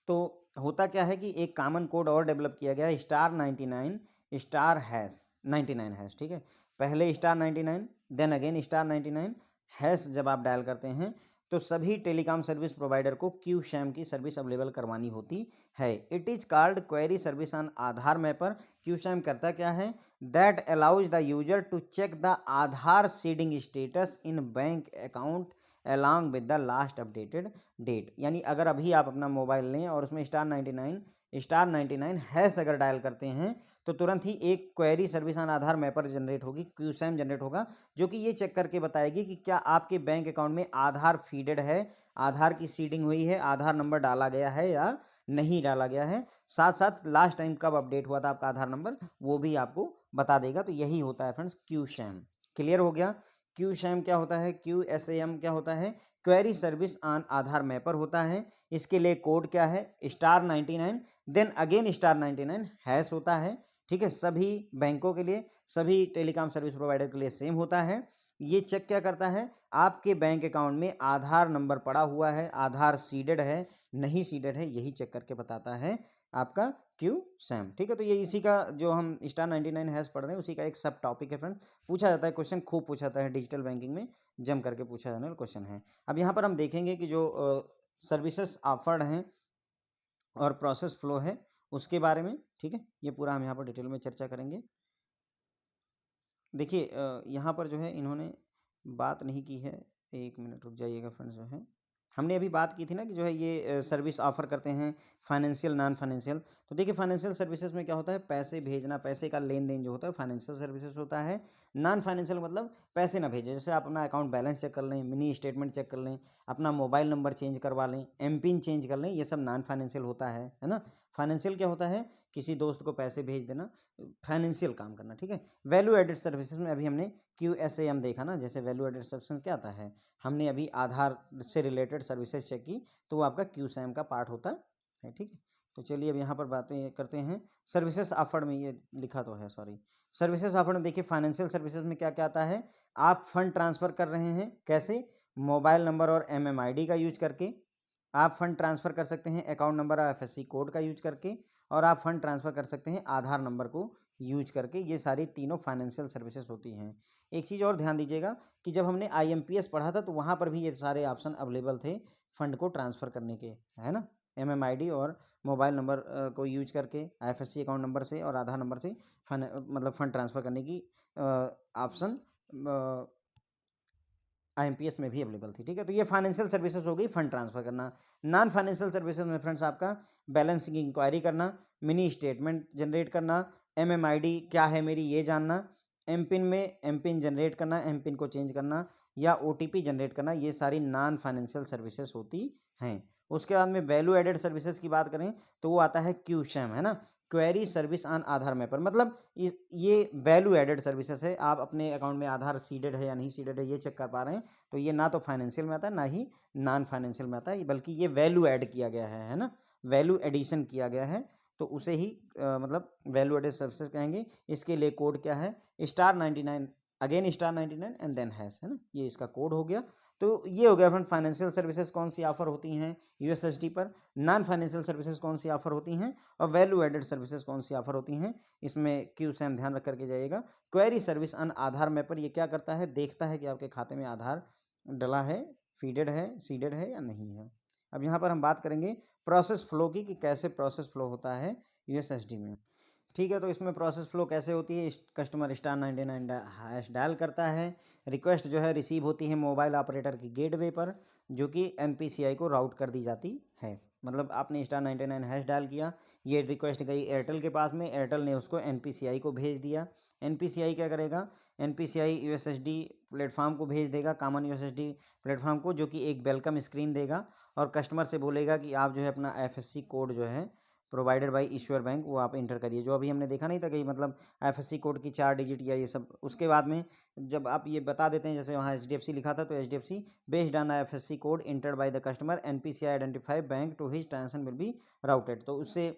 तो होता क्या है कि एक कॉमन कोड और डेवलप किया गया है, *99#99#। ठीक है, पहले *99 देन अगेन *99#। जब आप डायल करते हैं तो सभी टेलीकॉम सर्विस प्रोवाइडर को QSAM की सर्विस अवेलेबल करवानी होती है। It is called query service on Aadhaar mapper. QSAM करता क्या है? That allows the user to check the Aadhaar seeding status in bank account along with the last updated date। यानी अगर अभी आप अपना मोबाइल लें और उसमें *99# अगर डायल करते हैं तो तुरंत ही एक query service on Aadhaar mapper generate होगी, QSAM जनरेट होगा, जो कि ये चेक करके बताएगी कि क्या आपके बैंक अकाउंट में आधार फीडेड है, आधार की सीडिंग हुई है, आधार नंबर डाला गया है या नहीं डाला गया है। साथ साथ लास्ट टाइम कब अपडेट हुआ था आपका आधार नंबर वो भी आपको बता देगा। तो यही होता है फ्रेंड्स QSAM। क्लियर हो गया? QSAM क्या होता है? QSAM क्या होता है? Query service on Aadhaar mapper होता है। इसके लिए कोड क्या है? *99 देन अगेन *99# होता है। ठीक है, सभी बैंकों के लिए, सभी टेलीकॉम सर्विस प्रोवाइडर के लिए सेम होता है। ये चेक क्या करता है? आपके बैंक अकाउंट में आधार नंबर पड़ा हुआ है, आधार सीडेड है, नहीं सीडेड है, यही चेक करके बताता है आपका QSAM। ठीक है, तो ये इसी का जो हम *99# पढ़ रहे हैं उसी का एक सब टॉपिक है फ्रेंड। पूछा जाता है क्वेश्चन, खूब पूछा जाता है डिजिटल बैंकिंग में, जम करके पूछा जाने वाला क्वेश्चन है। अब यहाँ पर हम देखेंगे कि जो सर्विसेज ऑफर्ड हैं और प्रोसेस फ्लो है उसके बारे में। ठीक है, ये पूरा हम यहाँ पर डिटेल में चर्चा करेंगे। देखिए यहाँ पर जो है इन्होंने बात नहीं की है, एक मिनट रुक जाइएगा फ्रेंड्स। जो है हमने अभी बात की थी ना कि जो है ये सर्विस ऑफर करते हैं फाइनेंशियल, नॉन फाइनेंशियल। तो देखिए फाइनेंशियल सर्विसेज में क्या होता है? पैसे भेजना, पैसे का लेन देन जो होता है फाइनेंशियल सर्विसेज होता है। नॉन फाइनेंशियल मतलब पैसे ना भेजें, जैसे आप अपना अकाउंट बैलेंस चेक कर लें, मिनी स्टेटमेंट चेक कर लें, अपना मोबाइल नंबर चेंज करवा लें, एमपिन चेंज कर लें, ये सब नॉन फाइनेंशियल होता है ना। फाइनेंशियल क्या होता है? किसी दोस्त को पैसे भेज देना, फाइनेंशियल काम करना। ठीक है, वैल्यू एडेड सर्विसेज में अभी हमने QSAM देखा ना। जैसे वैल्यू एडेड सर्विस क्या आता है? हमने अभी आधार से रिलेटेड सर्विसेज चेक की, तो वो आपका QSAM का पार्ट होता है। ठीक है, तो चलिए अब यहाँ पर बातें करते हैं। सर्विसेज ऑफर्ड में ये लिखा तो है, सॉरी, सर्विसेज ऑफर्ड में देखिए फाइनेंशियल सर्विसेज में क्या क्या आता है? आप फंड ट्रांसफर कर रहे हैं, कैसे? मोबाइल नंबर और MMID का यूज करके आप फंड ट्रांसफ़र कर सकते हैं, अकाउंट नंबर और IFSC कोड का यूज करके, और आप फंड ट्रांसफ़र कर सकते हैं आधार नंबर को यूज करके। ये सारी तीनों फाइनेंशियल सर्विसेज होती हैं। एक चीज़ और ध्यान दीजिएगा कि जब हमने IMPS पढ़ा था तो वहाँ पर भी ये सारे ऑप्शन अवेलेबल थे फंड को ट्रांसफ़र करने के, है ना। MMID और मोबाइल नंबर को यूज करके IFSC अकाउंट नंबर से और आधार नंबर से मतलब फंड ट्रांसफ़र करने की ऑप्शन IMPS में भी अवेलेबल थी, ठीक है। तो ये फाइनेंशियल सर्विसेज हो गई फंड ट्रांसफ़र करना। नॉन फाइनेंशियल सर्विसेज में फ्रेंड्स आपका बैलेंसिंग इंक्वायरी करना, मिनी स्टेटमेंट जनरेट करना, MMID क्या है मेरी ये जानना, एमपिन में एमपिन जनरेट करना, एमपिन को चेंज करना या OTP जनरेट करना, ये सारी नॉन फाइनेंशियल सर्विसेज होती हैं। उसके बाद में वैल्यू एडेड सर्विसेज की बात करें तो वो आता है QSAM, है ना, query service on Aadhaar mapper. मतलब ये वैल्यू एडेड सर्विसेज है। आप अपने अकाउंट में आधार सीडेड है या नहीं सीडेड है ये चेक कर पा रहे हैं, तो ये ना तो फाइनेंशियल में आता है ना ही नॉन फाइनेंशियल में आता है, बल्कि ये वैल्यू ऐड किया गया है ना, वैल्यू एडिशन किया गया है, तो उसे ही मतलब वैल्यू एडेड सर्विसेज कहेंगे। इसके लिए कोड क्या है, *99, अगेन *99 एंड देन हैश, है ना, ये इसका कोड हो गया। तो ये हो गया फ्रेंड फाइनेंशियल सर्विसेज कौन सी ऑफर होती हैं USSD पर, नॉन फाइनेंशियल सर्विसेज कौन सी ऑफर होती हैं, और वैल्यू एडेड सर्विसेज कौन सी ऑफर होती हैं। इसमें QSAM ध्यान रख करके जाइएगा। Query service on Aadhaar mapper, ये क्या करता है, देखता है कि आपके खाते में आधार डला है, फीडेड है, सीडेड है या नहीं है। अब यहाँ पर हम बात करेंगे प्रोसेस फ्लो की, कि कैसे प्रोसेस फ्लो होता है USSD में, ठीक है। तो इसमें प्रोसेस फ्लो कैसे होती है, कस्टमर *99 हैश डायल करता है, रिक्वेस्ट जो है रिसीव होती है मोबाइल ऑपरेटर की गेटवे पर, जो कि NPCI को राउट कर दी जाती है। मतलब आपने *99 हैश डायल किया, ये रिक्वेस्ट गई एयरटेल के पास में, एयरटेल ने उसको NPCI को भेज दिया। NPCI क्या करेगा, NPCI USSD प्लेटफॉर्म को भेज देगा, कॉमन USSD प्लेटफॉर्म को, जो कि एक वेलकम स्क्रीन देगा और कस्टमर से बोलेगा कि आप जो है अपना IFSC कोड जो है प्रोवाइडेड बाय ईश्वर बैंक वो आप इंटर करिए, जो अभी हमने देखा नहीं था कि मतलब IFSC कोड की 4 डिजिट या ये सब। उसके बाद में जब आप ये बता देते हैं, जैसे वहाँ HDFC लिखा था, तो HDFC based on IFSC code entered by the customer NPCI identify bank to his transaction will be routed. तो उससे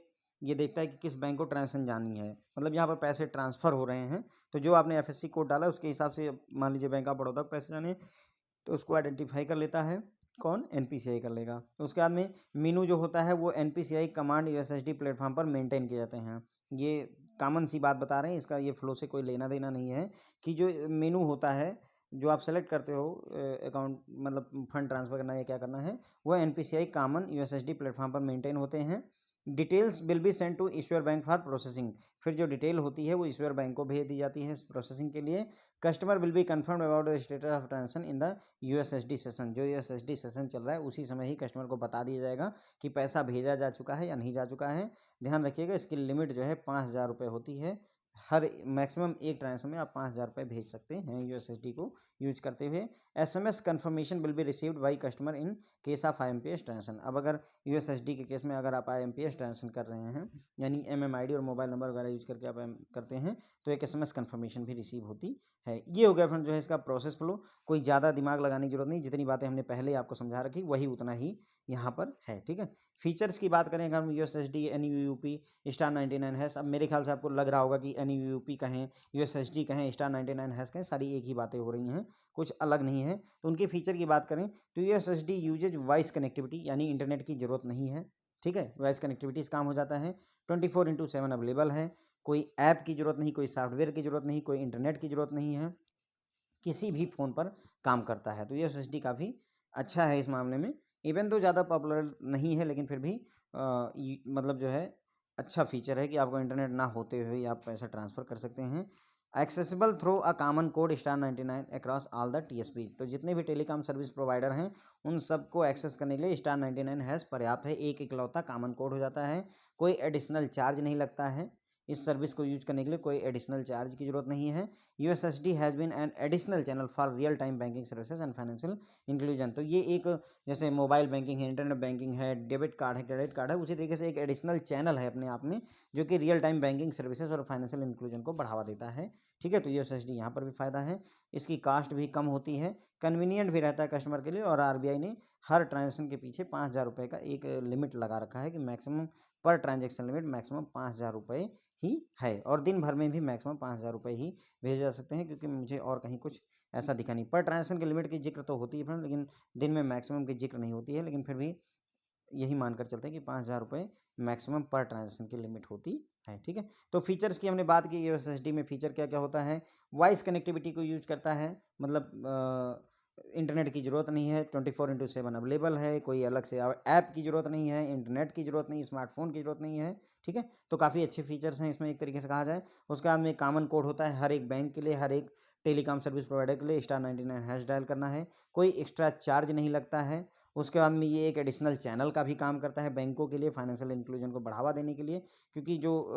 ये देखता है कि किस बैंक को ट्रांजेक्शन जानी है, मतलब यहाँ पर पैसे ट्रांसफ़र हो रहे हैं, तो जो आपने IFSC कोड डाला उसके हिसाब से, मान लीजिए बैंक ऑफ बड़ौदा को पैसे जाने, तो उसको आइडेंटिफाई कर लेता है, कौन, NPCI कर लेगा। तो उसके बाद में मीनू जो होता है वो NPCI कमांड USSD प्लेटफॉर्म पर मेंटेन किए जाते हैं। ये कॉमन सी बात बता रहे हैं, इसका ये फ्लो से कोई लेना देना नहीं है, कि जो मेनू होता है जो आप सेलेक्ट करते हो अकाउंट, मतलब फंड ट्रांसफ़र करना है या क्या करना है, वो NPCI कॉमन USSD प्लेटफॉर्म पर मेंटेन होते हैं। Details will be send to issuer bank for processing, फिर जो डिटेल होती है वो ईश्वर बैंक को भेज दी जाती है प्रोसेसिंग के लिए। Customer will be confirm about the status of transaction in the USSD session, जो USSD सेशन चल रहा है उसी समय ही कस्टमर को बता दिया जाएगा कि पैसा भेजा जा चुका है या नहीं जा चुका है। ध्यान रखिएगा इसकी लिमिट जो है 5,000 रुपये होती है। हर मैक्सिमम एक ट्रांजेक्शन में आप 5,000 रुपये भेज सकते हैं USSD को यूज करते हुए। SMS confirmation will be received by customer in case of IMPS transaction. अब अगर USSD के केस में अगर आप IMPS ट्रांजेक्शन कर रहे हैं, यानी MMID और मोबाइल नंबर वगैरह यूज करके आप करते हैं, तो एक SMS कन्फर्मेशन भी रिसीव होती है। ये हो गया फ्रेंड जो है इसका प्रोसेस फ्लो। कोई ज़्यादा दिमाग लगाने की जरूरत नहीं, जितनी बातें हमने पहले आपको समझा रखी वही उतना ही यहाँ पर है, ठीक है। फीचर्स की बात करें अगर हम USSD NUUP *99 हैश, अब मेरे ख्याल से आपको लग रहा होगा कि NUUP कहें, USSD कहें, *99 हैश कहें, सारी एक ही बातें हो रही हैं, कुछ अलग नहीं है। तो उनकी फीचर की बात करें तो USSD यूजेज वॉइस कनेक्टिविटी, यानी इंटरनेट की ज़रूरत नहीं है, ठीक है। वॉइस कनेक्टिविटी से काम हो जाता है, 24/7 अवेलेबल है, कोई ऐप की ज़रूरत नहीं, कोई सॉफ्टवेयर की ज़रूरत नहीं, कोई इंटरनेट की ज़रूरत नहीं है, किसी भी फ़ोन पर काम करता है। तो USSD काफ़ी अच्छा है इस मामले में, इवन तो ज़्यादा पॉपुलर नहीं है, लेकिन फिर भी मतलब जो है अच्छा फीचर है कि आपको इंटरनेट ना होते हुए आप पैसा ट्रांसफ़र कर सकते हैं। Accessible through a common code *99 across all the TSPs, तो जितने भी टेलीकॉम सर्विस प्रोवाइडर हैं उन सबको एक्सेस करने के लिए *99 हैश पर्याप्त है, एक इकलौता कॉमन कोड हो जाता है, कोई एडिशनल चार्ज नहीं लगता है। इस सर्विस को यूज करने के लिए कोई एडिशनल चार्ज की जरूरत नहीं है। USSD has been an additional channel for real time banking services and financial inclusion, तो ये एक, जैसे मोबाइल बैंकिंग है, इंटरनेट बैंकिंग है, डेबिट कार्ड है, क्रेडिट कार्ड है, उसी तरीके से एक एडिशनल चैनल है अपने आप में, जो कि रियल टाइम बैंकिंग सर्विसेज और फाइनेंशियल इंक्लूजन को बढ़ावा देता है, ठीक है। तो USSD यहाँ पर भी फ़ायदा है, इसकी कास्ट भी कम होती है, कन्वीनियंट भी रहता है कस्टमर के लिए, और RBI ने हर ट्रांजेक्शन के पीछे 5,000 रुपये का एक लिमिट लगा रखा है, कि maximum per transaction limit maximum 5,000 रुपये ही है, और दिन भर में भी मैक्सिमम 5,000 रुपये ही भेजे जा सकते हैं, क्योंकि मुझे और कहीं कुछ ऐसा दिखा नहीं। पर ट्रांजेक्शन की लिमिट की जिक्र तो होती है फ्रेंड, लेकिन दिन में मैक्सिमम की जिक्र नहीं होती है, लेकिन फिर भी यही मानकर चलते हैं कि 5,000 रुपये मैक्सिमम पर ट्रांजेक्शन की लिमिट होती है। ठीक है, तो फीचर्स की हमने बात की। यूएसएसडी में फीचर क्या क्या होता है? वॉइस कनेक्टिविटी को यूज करता है, मतलब इंटरनेट की ज़रूरत नहीं है, 24/7 अवेलेबल है, कोई अलग से ऐप की ज़रूरत नहीं है, इंटरनेट की ज़रूरत नहीं, स्मार्टफोन की ज़रूरत नहीं है। ठीक है, तो काफ़ी अच्छे फीचर्स हैं इसमें एक तरीके से कहा जाए। उसके बाद में कॉमन कोड होता है हर एक बैंक के लिए, हर एक टेलीकॉम सर्विस प्रोवाइडर के लिए, *99# डायल करना है, कोई एक्स्ट्रा चार्ज नहीं लगता है। उसके बाद में ये एक एडिशनल चैनल का भी काम करता है बैंकों के लिए, फाइनेंशियल इंक्लूजन को बढ़ावा देने के लिए, क्योंकि जो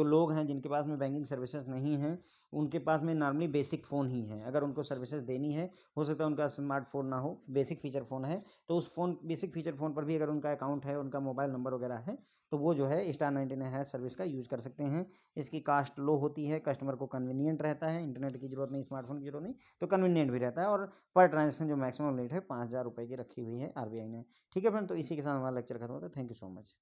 लोग हैं जिनके पास में बैंकिंग सर्विसेज नहीं हैं, उनके पास में नॉर्मली बेसिक फ़ोन ही है। अगर उनको सर्विसेज देनी है, हो सकता है उनका स्मार्टफोन ना हो, बेसिक फीचर फ़ोन है, तो उस बेसिक फीचर फ़ोन पर भी अगर उनका अकाउंट है, उनका मोबाइल नंबर वगैरह है, तो वो जो है *99# सर्विस का यूज़ कर सकते हैं। इसकी कास्ट लो होती है, कस्टमर को कन्वीनियंट रहता है, इंटरनेट की ज़रूरत नहीं, स्मार्टफोन की ज़रूरत नहीं, तो कन्वीनियंट भी रहता है। और पर ट्रांजेक्शन जो मैक्सिमम लिमिट है 5,000 रुपये की रखी हुई है आरबीआई ने। ठीक है फ्रेंड, तो इसी के साथ हमारा लेक्चर खत्म होता है। Thank you so much.